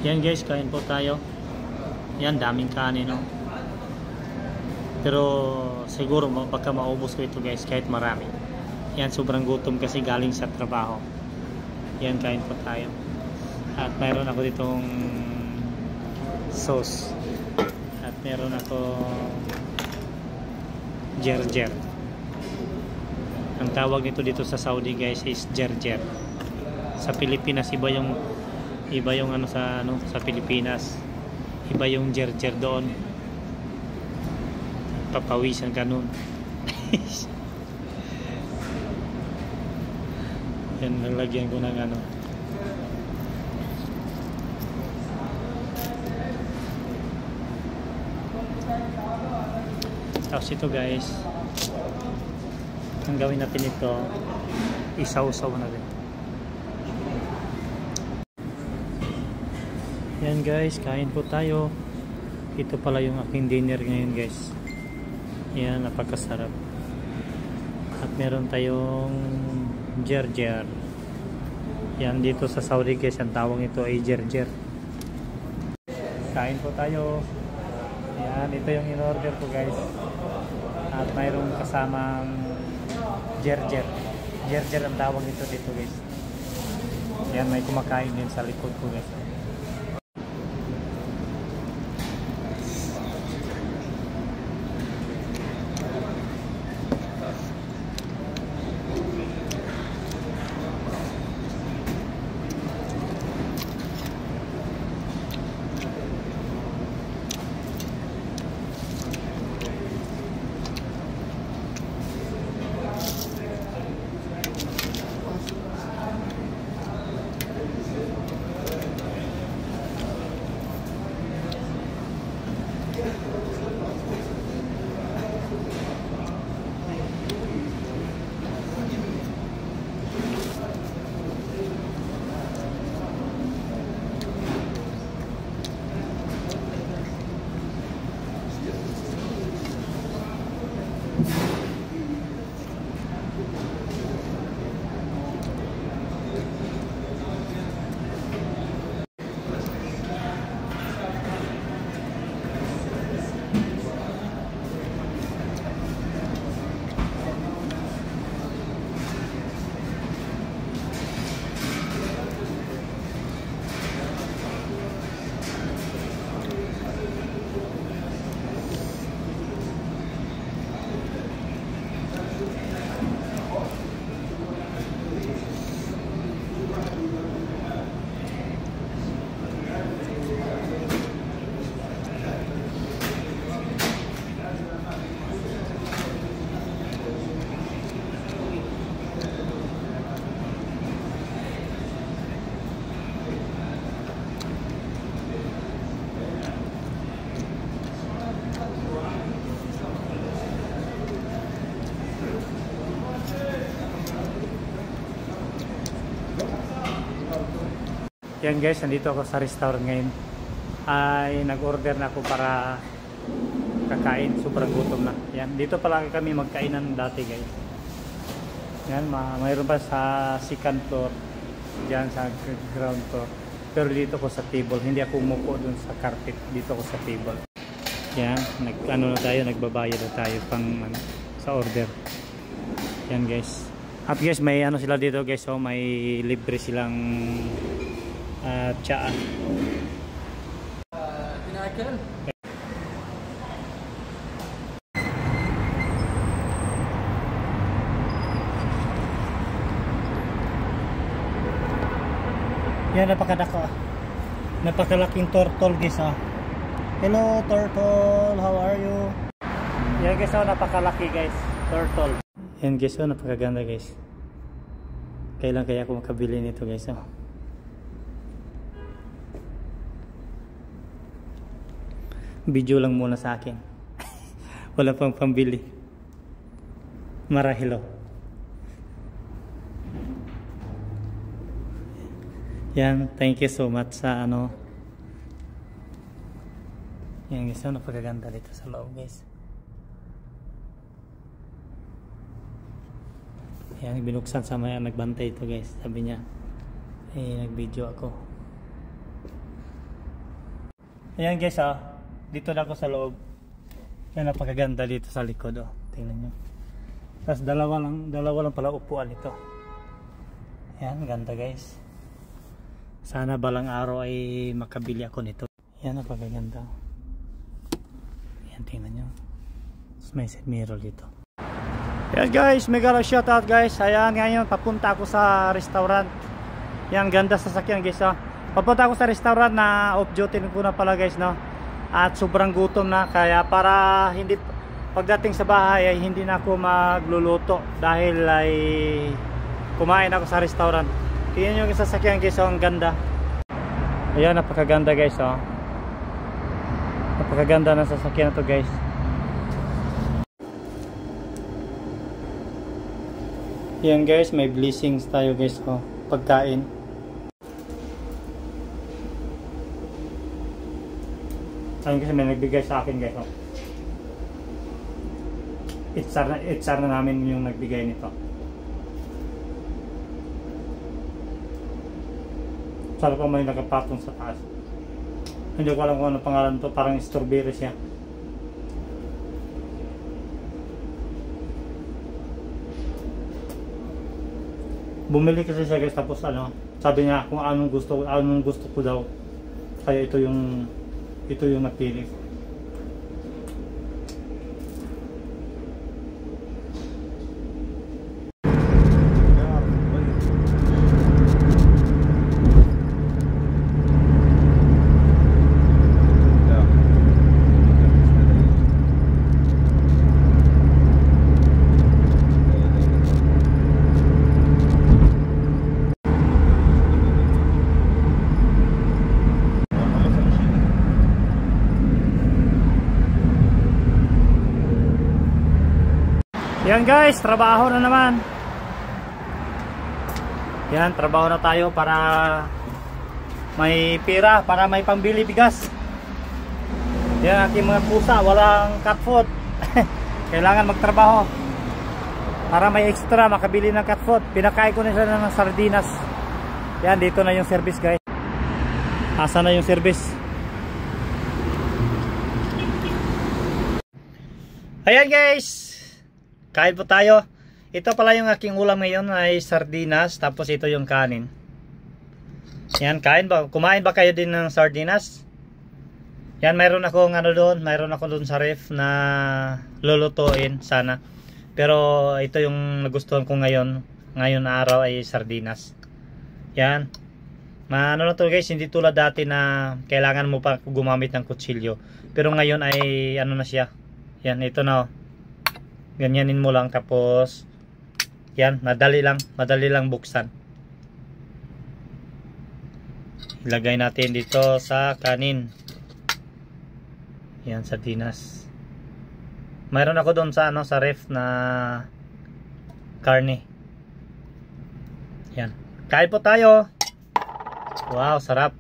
Yan guys, kain po tayo. Yan, daming kanin, no? Pero siguro baka maubos ko ito guys kahit marami. Yan, sobrang gutom kasi galing sa trabaho. Yan, kain po tayo. At mayroon ako ditong sauce. At meron ako gerger. Ang tawag nito dito sa Saudi guys is gerger. Sa Pilipinas iba yung ano sa Pilipinas. Iba yung gerger doon. Papawisan ka nun. Yan, nalagyan ko ng ano. Tapos ito guys, ang gawin natin ito, isaw-saw na rin. Yan guys, kain po tayo. Ito pala yung aking dinner ngayon guys. Yan, napakasarap. At meron tayong gerger. Yan, dito sa Saudi guys, ang tawag ito ay gerger. Kain po tayo. Yan, ito yung in-order ko guys. At mayroong kasamang gerger. Gerger ang tawag ito dito guys. Yan, may kumakain din sa likod ko guys. Yan guys, nandito ako sa restaurant ngayon. Ay nag-order na ako para kakain. Sobrang gutom na. Yan, dito pala kami magkainan dati guys. Yan, mayroon pa sa second floor. Diyan sa ground floor. Pero dito ko sa table. Hindi ako umupo dun sa carpet. Dito ko sa table. Yan, na tayo, nagbabayad na tayo pang sa order. Yan guys. At guys, may ano sila dito guys. So may libre silang tsaa. Pinakil. Yan, napakalaking turtle guys. Hello turtle, how are you? Yan guys, napakalaki guys, turtle. Yan guys, napakaganda guys. Kailan kaya ako makabili nito guys? Video lang muna sa akin. Wala pang pambili. Marahil. Yan, thank you so much sa ano. Yan guys, napakaganda dito sa loob guys. Yan, binuksan sa mga nagbantay ito guys. Sabi niya, nag-video ako. Ayan guys, dito na ako sa loob. Kaya napakaganda dito sa likod, tingnan nyo. Tapos dalawa lang pala upuan ito. Ayan, ganda guys. Sana balang araw ay makabili ako nito. Ayan, napakaganda. Ayan, tingnan nyo. Tapos may side mirror dito. Ayan guys, mega shoutout guys. Ayan, ngayon papunta ako sa restaurant. Ayan, ganda sa sasakyan guys. Papunta ako sa restaurant na off duty ko na pala guys, no. At sobrang gutom na, kaya para hindi pagdating sa bahay ay hindi na ako magluluto dahil ay kumain ako sa restaurant. Tingnan yung sasakyan guys, ang ganda. Ayan, napakaganda guys, napakaganda ng sasakyan na to guys. Ayan guys, may blessings tayo guys, pagkain. Ayun kasi may nagbigay sa akin guys, HR na namin yung nagbigay nito. Sana pa may nakapatong sa taas. Hindi ko alam kung ano pangalan to, parang strawberry siya. Bumili kasi siya guys, tapos sabi niya kung anong gusto ko daw. Kaya ito yung napili. Yan guys, trabaho na naman. Yan, trabaho na tayo para may pira, para may pambili bigas. Yan, ating mga pusa, walang cat food. Kailangan magtrabaho para may extra, makabili ng cat food. Pinakain ko na sila ng sardinas. Yan, dito na yung service guys. Asa na yung service? Ayan guys, kain po tayo. Ito pala yung aking ulam ngayon ay sardinas, tapos ito yung kanin. Yan, kumain ba kayo din ng sardinas? Yan, mayroon ako doon sa ref na lulutuin sana. Pero ito yung nagustuhan ko ngayon araw ay sardinas. Yan. Na to guys, hindi tulad dati na kailangan mo pa gumamit ng kutsilyo. Pero ngayon ay na siya. Yan, ito na. Ganyanin mo lang, tapos yan, madali lang buksan. Ilagay natin dito sa kanin. Yan, sardinas. Mayroon ako doon sa sa ref na karne. Yan. Kain po tayo. Wow, sarap.